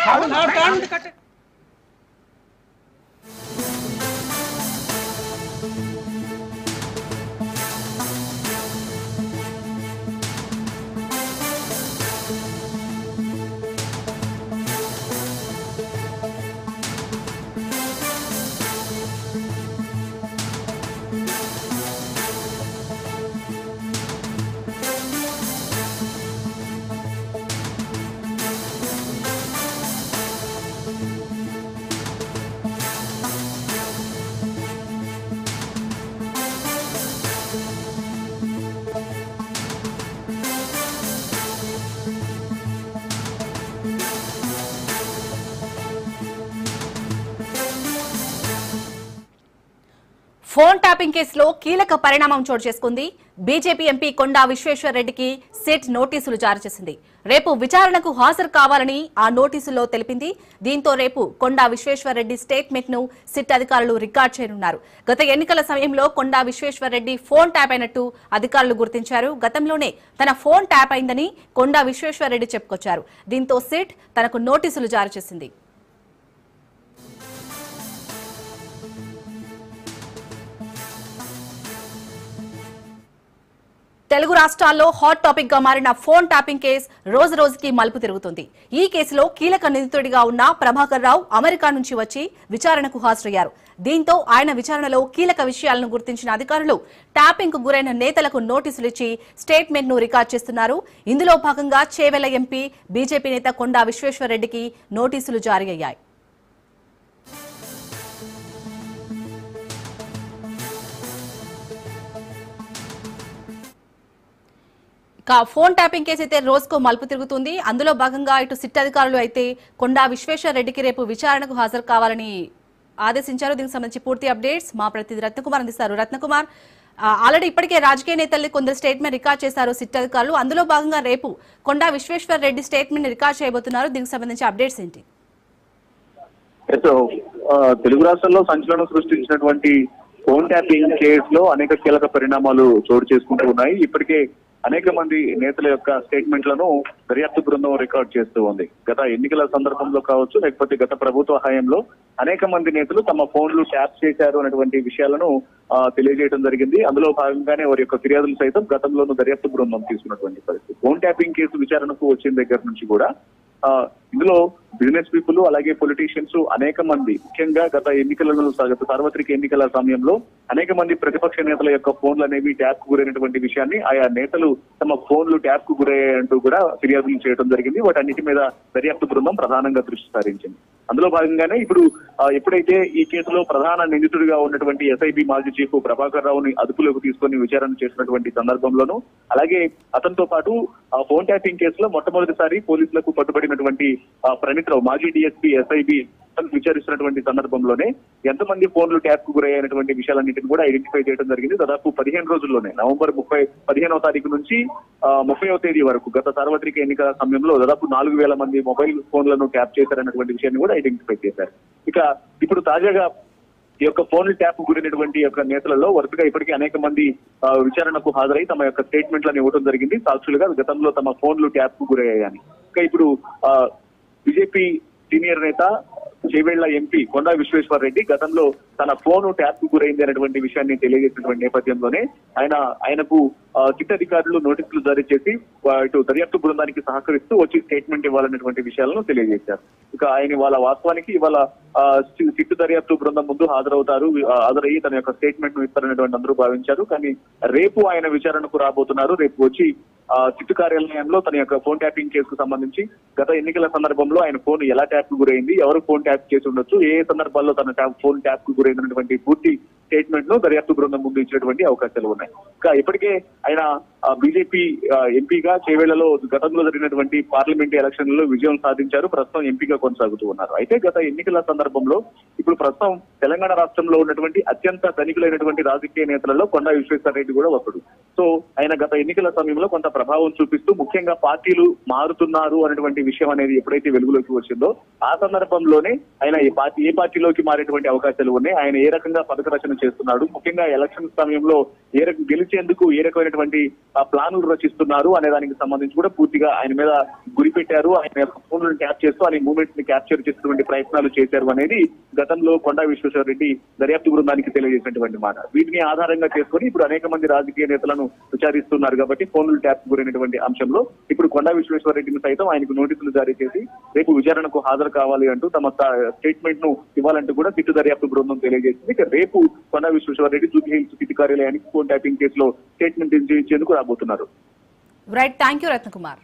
Phone tapping కేసులో కీలక పరిణామం చోటు చేసుకుంది. బీజేపీ ఎంపీ కొండా విశ్వేశ్వర్ రెడ్డికి సిట్ నోటీసులు జారీ చేసింది. రేపు విచారణకు హాజరు కావాలని ఆ నోటీసుల్లో తెలిపింది. దీంతో రేపు కొండా విశ్వేశ్వర్ రెడ్డి స్టేట్మెంట్ ను సిట్ అధికారులు రికార్డ్ చేయనున్నారు. గత ఎన్నికల సమయంలో కొండా విశ్వేశ్వర్ రెడ్డి ఫోన్ ట్యాప్ అయినట్టు అధికారులు గుర్తించారు. గతంలోనే తన ఫోన్ ట్యాప్ అయిందని కొండా విశ్వేశ్వర్ రెడ్డి చెప్పుకొచ్చారు. దీంతో సిట్ తనకు నోటీసులు జారీ చేసింది. తెలుగు రాష్ట్రాల్లో హాట్ టాపిక్ గా మారిన ఫోన్ ట్యాపింగ్ కేసు రోజు రోజుకి మలుపు తిరుగుతుంది. ఈ కేసులో కీలక నిందితుడిగా ఉన్న ప్రభాకర్ రావు అమెరికా నుంచి వచ్చి విచారణకు హాజరయ్యారు. దీంతో ఆయన విచారణలో కీలక విషయాలను గుర్తించిన అధికారులు ట్యాపింగ్ కు గురైన నేతలకు నోటీసులు ఇచ్చి స్టేట్మెంట్ ను రికార్డ్ చేస్తున్నారు. ఇందులో భాగంగా చేవెళ్ల ఎంపీ బీజేపీ నేత కొండా విశ్వేశ్వర్ రెడ్డికి నోటీసులు జారీ అయ్యాయి. ఫోన్ ట్యాపింగ్ కేసు అయితే రోజుకో మలుపు తిరుగుతుంది. అందులో భాగంగా ఇటు సిట్ అధికారులు అయితే కొండా విశ్వేశ్వర్ రెడ్డికి రేపు విచారణకు హాజరు కావాలని ఆదేశించారు. దీనికి సంబంధించి పూర్తి అప్డేట్స్ మా ప్రతినిధి రత్నకుమార్ అందిస్తారు. రత్నకుమార్, ఆల్రెడీ ఇప్పటికే రాజకీయ నేతల్ని కొందరు స్టేట్మెంట్ రికార్డ్ చేశారు సిట్ అధికారులు. అందులో భాగంగా రేపు కొండా విశ్వేశ్వర్ రెడ్డి స్టేట్మెంట్ రికార్డ్ చేయబోతున్నారు. దీనికి సంబంధించి అప్డేట్స్ ఏంటి? తెలుగు రాష్ట్రాల్లో సంచలనం సృష్టించినటువంటి ఫోన్ ట్యాపింగ్ కేసులో అనేక కీలక పరిణామాలు చోటు చేసుకుంటూ ఉన్నాయి. ఇప్పటికే అనేక మంది నేతల యొక్క స్టేట్మెంట్లను దర్యాప్తు బృందం రికార్డ్ చేస్తూ ఉంది. గత ఎన్నికల సందర్భంలో కావచ్చు, లేకపోతే గత ప్రభుత్వ హయాంలో అనేక మంది నేతలు తమ ఫోన్లు ట్యాప్ చేశారు అనేటువంటి విషయాలను తెలియజేయడం జరిగింది. అందులో భాగంగానే వారి యొక్క ఫిర్యాదులు సైతం గతంలోనూ దర్యాప్తు బృందం తీసుకున్నటువంటి పరిస్థితి. ఫోన్ ట్యాపింగ్ కేసు విచారణకు వచ్చిన దగ్గర నుంచి కూడా ఇందులో బిజినెస్ పీపుల్ అలాగే పొలిటీషియన్స్ అనేక మంది, ముఖ్యంగా గత ఎన్నికలను గత సార్వత్రిక ఎన్నికల సమయంలో అనేక మంది ప్రతిపక్ష నేతల యొక్క ఫోన్లు అనేవి ట్యాప్ కు గురైనటువంటి విషయాన్ని ఆయా నేతలు తమ ఫోన్లు ట్యాప్ కు గురయ్యాయంటూ కూడా ఫిర్యాదులు చేయడం జరిగింది. వాటన్నిటి మీద దర్యాప్తు బృందం ప్రధానంగా దృష్టి సారించింది. అందులో భాగంగానే ఇప్పుడు ఎప్పుడైతే ఈ కేసులో ప్రధాన నిందితుడిగా ఉన్నటువంటి ఎస్ఐబి మాజీ చీఫ్ ప్రభాకర్ రావుని అదుపులోకి తీసుకుని విచారణ చేసినటువంటి సందర్భంలోనూ, అలాగే అతనితో పాటు ఫోన్ ట్యాపింగ్ కేసులో మొట్టమొదటిసారి పోలీసులకు పట్టుబడినటువంటి ప్రణీత్ రావు మాజీ డిఎస్పీ ఎస్ఐబి విచారిస్తున్నటువంటి సందర్భంలోనే ఎంతమంది ఫోన్లు ట్యాప్ కు గురయ్యేటువంటి విషయాలన్నింటిని కూడా ఐడెంటిఫై చేయడం జరిగింది. దాదాపు 15 రోజుల్లోనే నవంబర్ 15వ తారీఖు నుంచి 30వ తేదీ వరకు గత సార్వత్రిక ఎన్నికల సమయంలో దాదాపు 4,000 మంది మొబైల్ ఫోన్లను ట్యాప్ చేశారన్నటువంటి విషయాన్ని కూడా ఐడెంటిఫై చేశారు. ఇక ఇప్పుడు తాజాగా ఈ యొక్క ఫోన్ ట్యాప్ గురైనటువంటి యొక్క నేతలలో వరుసగా ఇప్పటికీ అనేక మంది విచారణకు హాజరై తమ యొక్క స్టేట్మెంట్లను ఇవ్వడం జరిగింది. సాక్షులుగా గతంలో తమ ఫోన్లు ట్యాప్ కు గురయ్యాయని. ఇక ఇప్పుడు బీజేపీ సీనియర్ నేత చేవెళ్ల ఎంపీ కొండా విశ్వేశ్వర్ రెడ్డి గతంలో తన ఫోన్ ట్యాప్ కు గురైంది అనేటువంటి విషయాన్ని తెలియజేసినటువంటి నేపథ్యంలోనే ఆయనకు సిట్ అధికారులు నోటీసులు జారీ చేసి ఇటు దర్యాప్తు బృందానికి సహకరిస్తూ వచ్చి స్టేట్మెంట్ ఇవ్వాలనేటువంటి విషయాలను తెలియజేశారు. ఇక ఆయన వాళ్ళ వాస్తవానికి ఇవాళ సిట్ దర్యాప్తు బృందం ముందు హాజరయ్యి తన యొక్క స్టేట్మెంట్ ను ఇస్తారనేటువంటి అందరూ భావించారు. కానీ రేపు ఆయన విచారణకు రాబోతున్నారు. రేపు వచ్చి సిట్ కార్యాలయంలో తన యొక్క ఫోన్ ట్యాపింగ్ కేసుకు సంబంధించి గత ఎన్నికల సందర్భంలో ఆయన ఫోన్ ఎలా ట్యాప్ కు గురైంది, ఎవరు ఫోన్ ట్యాప్ చేసి ఉండొచ్చు, ఏ సందర్భాల్లో తన ఫోన్ ట్యాప్ కు గురైనటువంటి పూర్తి స్టేట్మెంట్ ను దర్యాప్తు బృందం ముందు ఇచ్చినటువంటి అవకాశాలు ఉన్నాయి. ఇంకా ఇప్పటికే ఆయన బీజేపీ ఎంపీగా చేవెళ్లలో గతంలో జరిగినటువంటి పార్లమెంట్ ఎలక్షన్లలో విజయం సాధించారు. ప్రస్తుతం ఎంపీగా కొనసాగుతూ ఉన్నారు. అయితే గత ఎన్నికల సందర్భంలో ఇప్పుడు ప్రస్తుతం తెలంగాణ రాష్ట్రంలో ఉన్నటువంటి అత్యంత ధనికులైనటువంటి రాజకీయ నేతలలో కొండా విశ్వేశ్వర్ రెడ్డి కూడా ఒకడు. సో ఆయన గత ఎన్నికల సమయంలో కొంత ప్రభావం చూపిస్తూ ముఖ్యంగా పార్టీలు మారుతున్నారు అనేటువంటి విషయం అనేది ఎప్పుడైతే వెలుగులోకి వచ్చిందో ఆ సందర్భంలోనే ఆయన ఏ పార్టీలోకి మారేటువంటి అవకాశాలు ఉన్నాయి, ఆయన ఏ రకంగా పథక రచన చేస్తున్నాడు, ముఖ్యంగా ఎలక్షన్ సమయంలో గెలిచేందుకు ఏ రకమైనటువంటి ప్లానులు రచిస్తున్నారు అనే దానికి సంబంధించి కూడా పూర్తిగా ఆయన మీద గురిపెట్టారు. ఆయన యొక్క ఫోన్లను ట్యాప్ చేస్తూ ఆయన మూవ్మెంట్స్ ని క్యాప్చర్ చేసినటువంటి ప్రయత్నాలు చేశారు అనేది గతంలో కొండా విశ్వేశ్వర రెడ్డి దర్యాప్తు బృందానికి తెలియజేసినటువంటి మాట. వీటిని ఆధారంగా చేసుకుని ఇప్పుడు అనేక మంది రాజకీయ నేతలను విచారిస్తున్నారు కాబట్టి ఫోన్లు ట్యాప్ గురైనటువంటి అంశంలో ఇప్పుడు కొండా విశ్వేశ్వర రెడ్డిని సైతం ఆయనకు నోటీసులు జారీ చేసి రేపు విచారణకు హాజరు కావాలి అంటూ తమ స్టేట్మెంట్ ను ఇవ్వాలంటూ కూడా సిట్టు దర్యాప్తు బృందం తెలియజేసింది. ఇక రేపు కొండా విశ్వేశ్వర రెడ్డి జూబ్లీహిల్స్ సిటీ కార్యాలయానికి ఫోన్ ట్యాపింగ్ కేసులో స్టేట్మెంట్ ఇచ్చేందుకు రాబోతున్నారు. Right, thank you Ratnakumar.